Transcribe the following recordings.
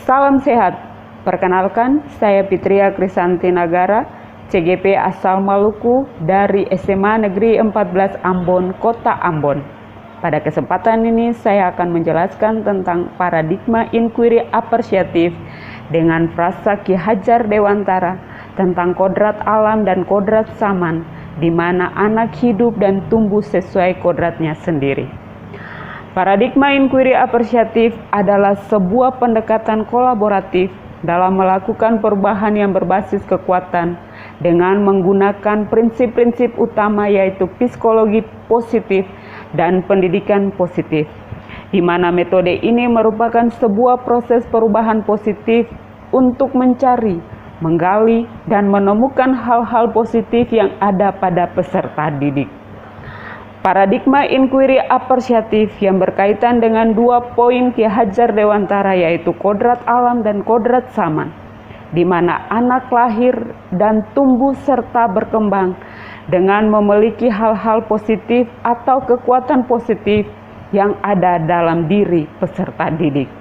Salam sehat. Perkenalkan, saya Fitria Krisanti Nagara, CGP asal Maluku dari SMA Negeri 14 Ambon, Kota Ambon. Pada kesempatan ini saya akan menjelaskan tentang paradigma inquiry apresiatif dengan frasa Ki Hajar Dewantara tentang kodrat alam dan kodrat zaman, di mana anak hidup dan tumbuh sesuai kodratnya sendiri. Paradigma inquiry apresiatif adalah sebuah pendekatan kolaboratif dalam melakukan perubahan yang berbasis kekuatan dengan menggunakan prinsip-prinsip utama yaitu psikologi positif dan pendidikan positif, di mana metode ini merupakan sebuah proses perubahan positif untuk mencari, menggali, dan menemukan hal-hal positif yang ada pada peserta didik. Paradigma inquiry apresiatif yang berkaitan dengan dua poin Ki Hajar Dewantara yaitu kodrat alam dan kodrat zaman, di mana anak lahir dan tumbuh serta berkembang dengan memiliki hal-hal positif atau kekuatan positif yang ada dalam diri peserta didik.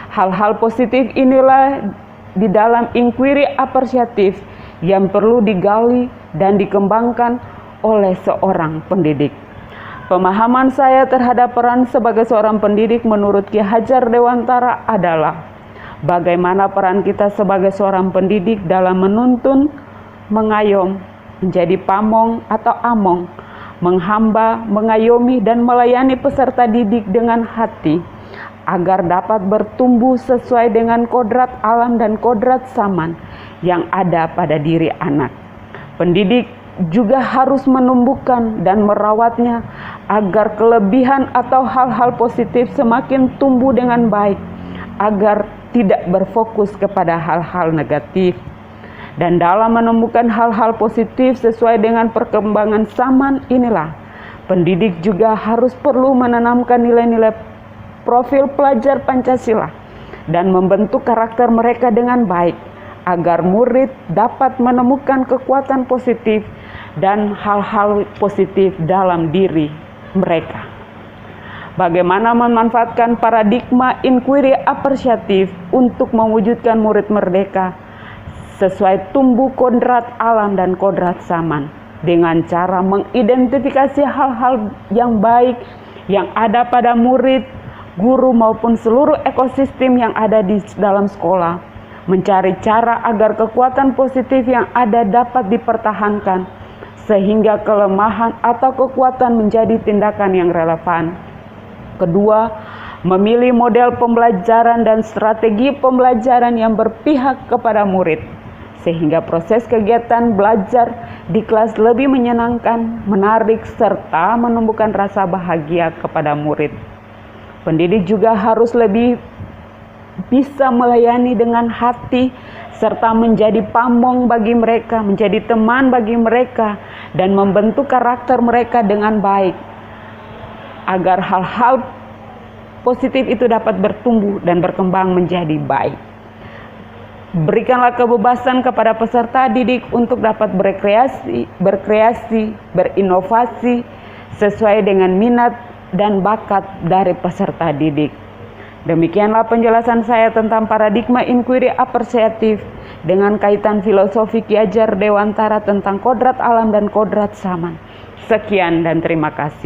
Hal-hal positif inilah di dalam inquiry apresiatif yang perlu digali dan dikembangkan oleh seorang pendidik. Pemahaman saya terhadap peran sebagai seorang pendidik menurut Ki Hajar Dewantara adalah bagaimana peran kita sebagai seorang pendidik dalam menuntun, mengayom, menjadi pamong atau among, menghamba, mengayomi, dan melayani peserta didik dengan hati agar dapat bertumbuh sesuai dengan kodrat alam dan kodrat zaman yang ada pada diri anak. Pendidik juga harus menumbuhkan dan merawatnya agar kelebihan atau hal-hal positif semakin tumbuh dengan baik, agar tidak berfokus kepada hal-hal negatif. Dan dalam menemukan hal-hal positif sesuai dengan perkembangan zaman inilah, pendidik juga harus perlu menanamkan nilai-nilai profil pelajar Pancasila dan membentuk karakter mereka dengan baik, agar murid dapat menemukan kekuatan positif dan hal-hal positif dalam diri mereka. Bagaimana memanfaatkan paradigma inquiry apresiatif untuk mewujudkan murid merdeka sesuai tumbuh kodrat alam dan kodrat zaman, dengan cara mengidentifikasi hal-hal yang baik yang ada pada murid, guru maupun seluruh ekosistem yang ada di dalam sekolah, mencari cara agar kekuatan positif yang ada dapat dipertahankan sehingga kelemahan atau kekuatan menjadi tindakan yang relevan. Kedua, memilih model pembelajaran dan strategi pembelajaran yang berpihak kepada murid, sehingga proses kegiatan belajar di kelas lebih menyenangkan, menarik, serta menumbuhkan rasa bahagia kepada murid. Pendidik juga harus lebih bisa melayani dengan hati, serta menjadi pamong bagi mereka, menjadi teman bagi mereka, dan membentuk karakter mereka dengan baik, agar hal-hal positif itu dapat bertumbuh dan berkembang menjadi baik. Berikanlah kebebasan kepada peserta didik untuk dapat berkreasi, berinovasi sesuai dengan minat dan bakat dari peserta didik. Demikianlah penjelasan saya tentang paradigma inquiry apresiatif dengan kaitan filosofi Ki Hajar Dewantara tentang kodrat alam dan kodrat zaman. Sekian dan terima kasih.